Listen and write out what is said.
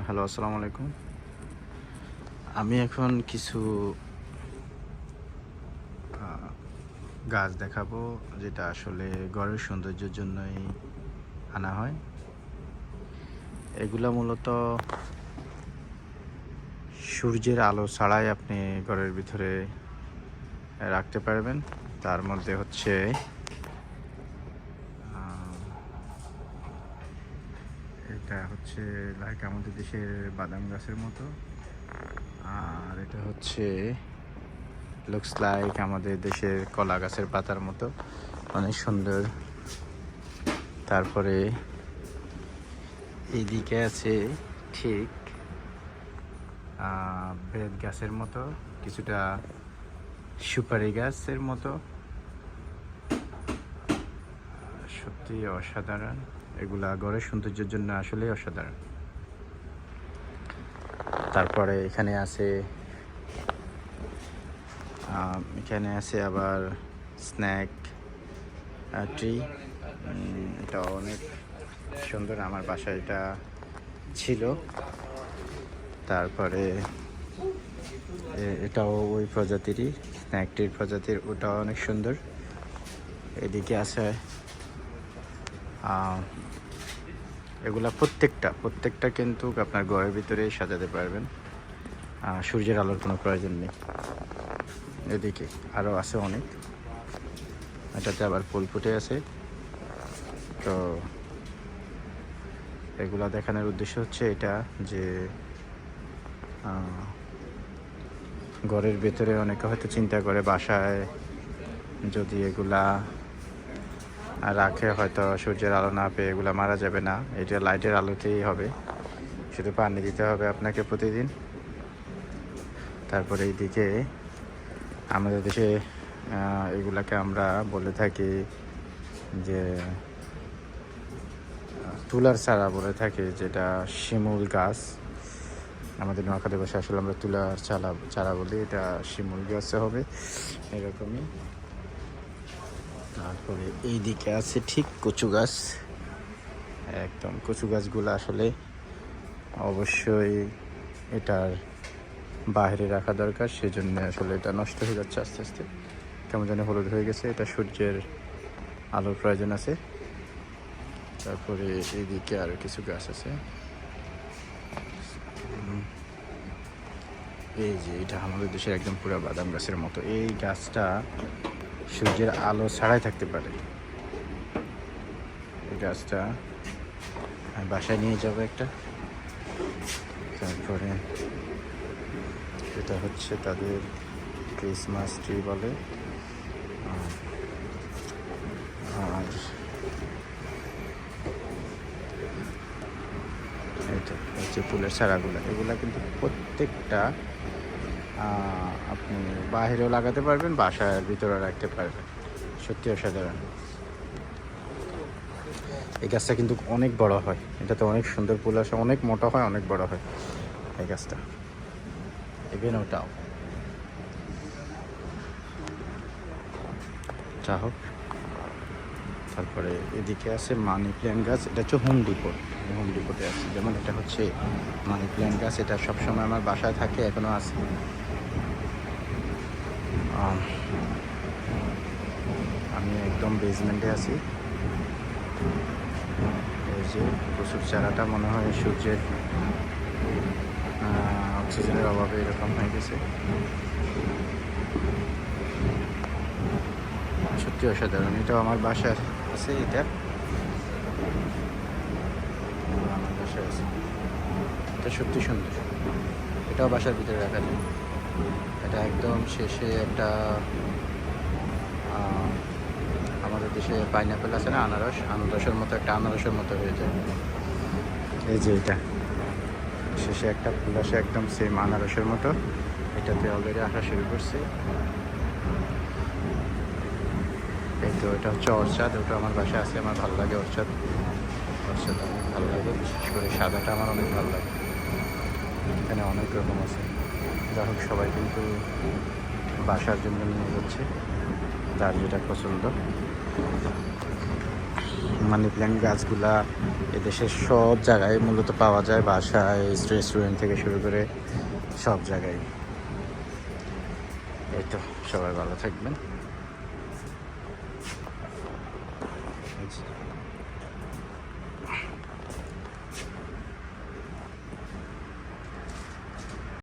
Hello, আসসালামু আলাইকুম। আমি এখন কিছু আ গাছ দেখাবো, যেটা আসলে ঘরের সৌন্দর্যের জন্যই আনা হয়। এগুলা মূলত সূর্যের আলো ছাড়াই আপনি ঘরের ভিতরে রাখতে পারবেন। তার মধ্যে হচ্ছে আ এটা হচ্ছে লাইক আমাদের দেশের বাদাম গাছের মতো। আর এটা হচ্ছে লুকস লাইক আমাদের দেশের কলা গাছের পাতার মতো, অনেক সুন্দর। তারপরে এইদিকে আছে ঠিক বেত গাছের মতো, কিছুটা সুপারি গাছের মতো। সত্যি অসাধারণ, এগুলা ঘরের সৌন্দর্যের জন্য আসলেই অসাধারণ। তারপরে এখানে আছে আবার স্ন্যাক ট্রি। এটা অনেক সুন্দর, আমার বাসায় এটা ছিল। তারপরে এটাও ওই প্রজাতিরই, স্ন্যাক ট্রির প্রজাতির, ওটাও অনেক সুন্দর। এদিকে আছে এগুলা প্রত্যেকটা কিন্তু আপনার ঘরের ভিতরে সাজাতে পারবেন, সূর্যের আলোর কোনো প্রয়োজন নেই। এদিকে আরও আছে অনেক, এটাতে আবার ফুল ফুটে আছে। তো এগুলা দেখানোর উদ্দেশ্য হচ্ছে এটা যে ঘরের ভেতরে অনেকে হয়তো চিন্তা করে বাসায় যদি এগুলা রাখে হয়তো সূর্যের আলো না পেয়ে এগুলা মারা যাবে না, এটা লাইটের আলোতেই হবে, শুধু পানি দিতে হবে আপনাকে প্রতিদিন। তারপরে এইদিকে আমাদের দেশে এগুলাকে আমরা বলে থাকি যে তুলার চারা বলে থাকি, যেটা শিমুল গাছ। আমাদের নোয়াখালী ভাষায় আসলে আমরা তুলার চারা বলি, এটা শিমুল গাছে হবে এরকমই। তারপরে এই দিকে আছে ঠিক কচু গাছ, একদম কচু গাছগুলো আসলে অবশ্যই এটার বাইরে রাখা দরকার, সেজন্য আসলে এটা নষ্ট হয়ে যাচ্ছে আস্তে আস্তে, কেমন যেন হলুদ হয়ে গেছে। এটা সূর্যের আলোর প্রয়োজন আছে। তারপরে এইদিকে আরও কিছু গাছ আছে, এই যে এটা আমাদের দেশের একদম পুরো বাদাম গাছের মতো। এই গাছটা সূর্যের আলো ছাড়াই থাকতে পারে। এই গাছটা আমি বাসায় নিয়ে যাবো একটা। তারপরে এটা হচ্ছে তাদের ক্রিসমাস ট্রি বলে। আর এটা হচ্ছে ফুলের চারাগুলো, এগুলা কিন্তু প্রত্যেকটা আপনি বাহিরেও লাগাতে পারবেন, বাসার ভিতরে রাখতে পারবেন, সত্যি অসাধারণ। এই গাছটা কিন্তু অনেক বড় হয়, এটাতে অনেক সুন্দর ফুল আসে, অনেক মোটা হয়, অনেক বড় হয় এই গাছটা। ইভেন ওটাও যা হোক। তারপরে এদিকে আছে মানি প্ল্যান্ট গাছ, এটা হচ্ছে হোম ডিপোটে আছে। যেমন এটা হচ্ছে মানি প্ল্যান্ট গাছ, এটা সবসময় আমার বাসায় থাকে, এখনও আছে। আমি একদম বেসমেন্টে আছি। এই যে কচুর চারাটা মনে হয় সূর্যের অক্সিজেনের অভাবে এরকম হয়ে গেছে, সত্যি অসাধারণ। এটাও আমার বাসায় আছে, এটা আমার বাসায় আছে, এটা সত্যি সুন্দর। এটাও বাসার ভিতরে রাখা যায়। এটা একদম শেষে একটা আমাদের দেশে পাইনাপেল আছে না, আনারসের মতো, একটা আনারসের মতো হয়ে যায়। এই যে এটা শেষে একটা ফুল আসে একদম সেম আনারসের মতো, এটাতে অলরেডি আসা শুরু করছে। এই তো এটা হচ্ছে অর্চাদ, ওটা আমার বাসায় আছে, আমার ভালো লাগে অর্চাদ অনেক ভালো লাগে, বিশেষ করে সাদাটা আমার অনেক ভালো লাগে। এখানে অনেক রকম আছে, যাই হোক সবাই কিন্তু বাসার জন্য নিয়ে যাচ্ছে, যার যেটা পছন্দ। মানি প্ল্যান্ট গাছগুলা এদেশের সব জায়গায় মূলত পাওয়া যায়, বাসায়, রেস্টুরেন্ট থেকে শুরু করে সব জায়গায়। এই তো, সবাই ভালো থাকবেন।